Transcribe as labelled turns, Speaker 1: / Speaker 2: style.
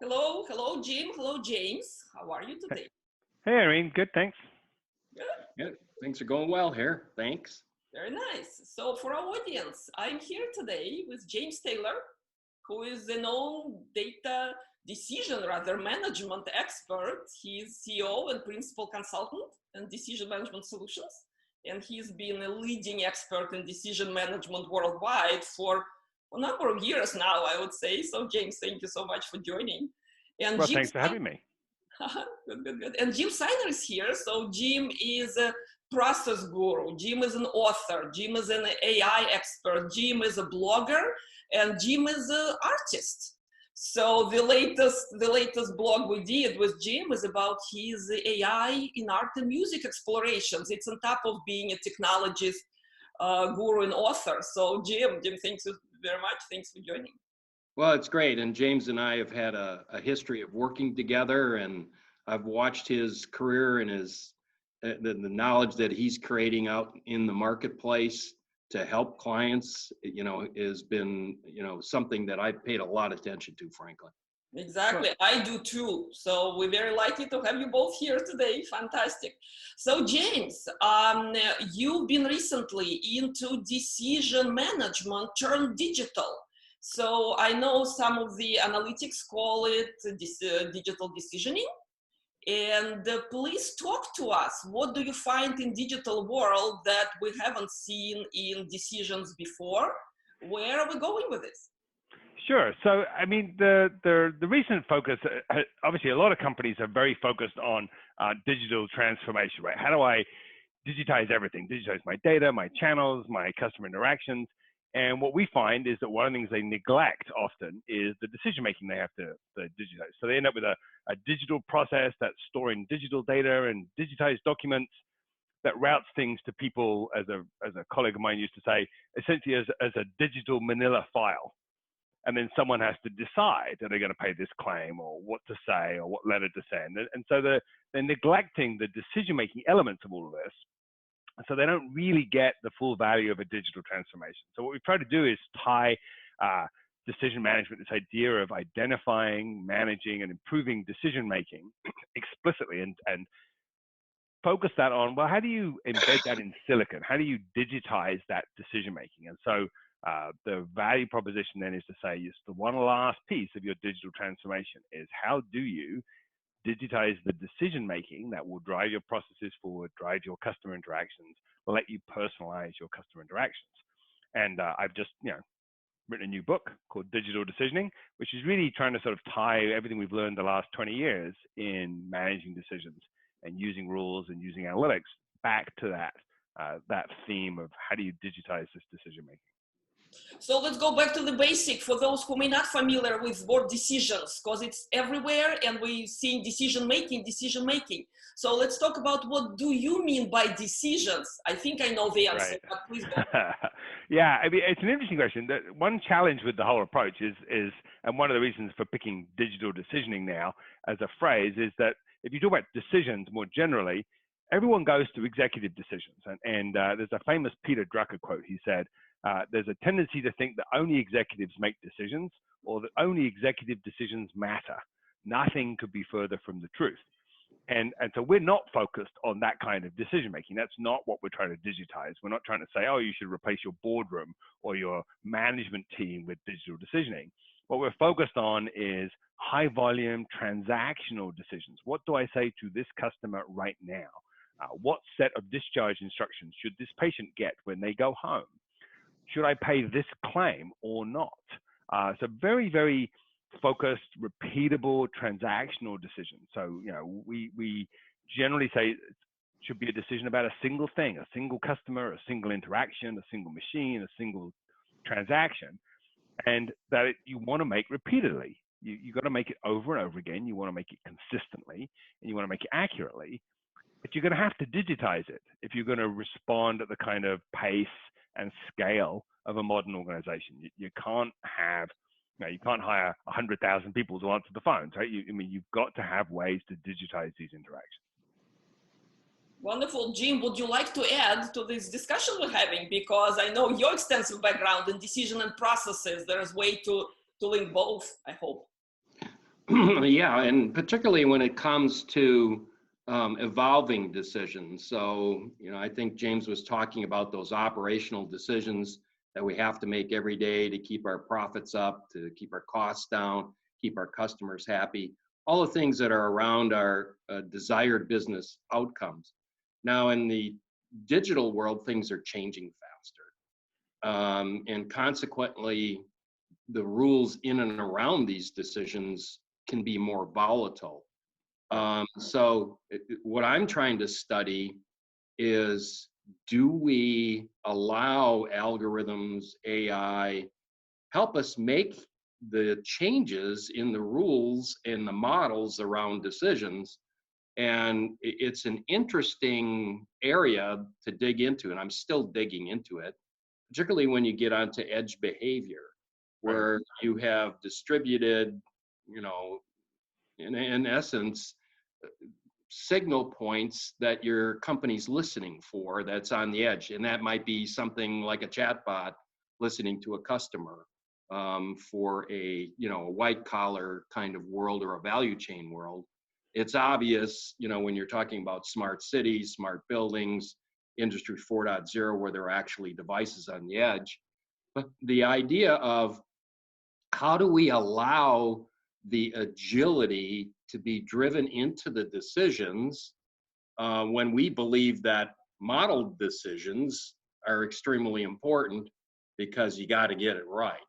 Speaker 1: Hello, Jim. Hello, James. How are you today?
Speaker 2: Hey, Irene. Good, thanks.
Speaker 1: Good.
Speaker 3: Good. Things are going well here. Thanks.
Speaker 1: Very nice. So for our audience, I'm here today with James Taylor, who is a known data management expert. He's CEO and principal consultant in decision management solutions. And he's been a leading expert in decision management worldwide for a number of years now, I would say. So James, thank you so much for joining. And
Speaker 2: Well,
Speaker 1: Jim,
Speaker 2: thanks for having me.
Speaker 1: Good. And Jim Sinur is here. So Jim is a process guru. Jim is an author. Jim is an AI expert. Jim is a blogger, and Jim is an artist. So the latest blog we did with Jim is about his AI in art and music explorations. It's on top of being a technologist, guru, and author. So Jim, thanks very much. Thanks for joining.
Speaker 3: Well, it's great. And James and I have had a history of working together, and I've watched his career and the knowledge that he's creating out in the marketplace to help clients, has been, something that I've paid a lot of attention to, frankly.
Speaker 1: Exactly. I do too. So we're very lucky to have you both here today. Fantastic. So James, you've been recently into decision management turned digital. So I know some of the analytics call it digital decisioning. And please talk to us. What do you find in digital world that we haven't seen in decisions before? Where are we going with this?
Speaker 2: Sure. So, I mean, the recent focus, obviously, a lot of companies are very focused on digital transformation, right? How do I digitize everything? Digitize my data, my channels, my customer interactions. And what we find is that one of the things they neglect often is the decision-making they have to digitize. So they end up with a digital process that's storing digital data and digitized documents that routes things to people, as a colleague of mine used to say, essentially as a digital manila file. And then someone has to decide, are they going to pay this claim or what to say or what letter to send? And so they're neglecting the decision-making elements of all of this. So they don't really get the full value of a digital transformation. So what we try to do is tie decision management, this idea of identifying, managing, and improving decision-making explicitly and focus that on, well, how do you embed that in silicon? How do you digitize that decision-making? And so the value proposition then is to say, it's the one last piece of your digital transformation is how do you digitize the decision-making that will drive your processes forward, drive your customer interactions, let you personalize your customer interactions. And I've just, written a new book called Digital Decisioning, which is really trying to sort of tie everything we've learned the last 20 years in managing decisions and using rules and using analytics back to that theme of how do you digitize this decision-making.
Speaker 1: So let's go back to the basic for those who may not familiar with word decisions, because it's everywhere and we're seeing decision making. So let's talk about what do you mean by decisions? I think I know the answer,
Speaker 2: Right.
Speaker 1: but please go.
Speaker 2: Yeah, I mean, it's an interesting question. One challenge with the whole approach is, and one of the reasons for picking digital decisioning now as a phrase is that if you talk about decisions more generally, everyone goes to executive decisions. And there's a famous Peter Drucker quote. He said, there's a tendency to think that only executives make decisions or that only executive decisions matter. Nothing could be further from the truth. And so we're not focused on that kind of decision making. That's not what we're trying to digitize. We're not trying to say, oh, you should replace your boardroom or your management team with digital decisioning. What we're focused on is high volume transactional decisions. What do I say to this customer right now? What set of discharge instructions should this patient get when they go home? Should I pay this claim or not? So very, very focused, repeatable, transactional decisions. So, we generally say it should be a decision about a single thing, a single customer, a single interaction, a single machine, a single transaction, and that you want to make repeatedly. You got to make it over and over again. You want to make it consistently, and you want to make it accurately. But you're going to have to digitize it if you're going to respond at the kind of pace and scale of a modern organization. You can't have, you can't hire 100,000 people to answer the phones, right? You've got to have ways to digitize these interactions.
Speaker 1: Wonderful. Jim, would you like to add to this discussion we're having? Because I know your extensive background in decision and processes. There is way to link both, I hope.
Speaker 3: Yeah, and particularly when it comes to evolving decisions. So, I think James was talking about those operational decisions that we have to make every day to keep our profits up, to keep our costs down, keep our customers happy, all the things that are around our desired business outcomes. Now, in the digital world, things are changing faster. And consequently, the rules in and around these decisions can be more volatile. So what I'm trying to study is, do we allow algorithms, AI, help us make the changes in the rules and the models around decisions? And it's an interesting area to dig into, and I'm still digging into it, particularly when you get onto edge behavior, where you have distributed, you know, in essence, signal points that your company's listening for that's on the edge. And that might be something like a chatbot listening to a customer for a, a white collar kind of world or a value chain world. It's obvious, when you're talking about smart cities, smart buildings, Industry 4.0, where there are actually devices on the edge. But the idea of, how do we allow the agility to be driven into the decisions when we believe that model decisions are extremely important, because you got to get it right.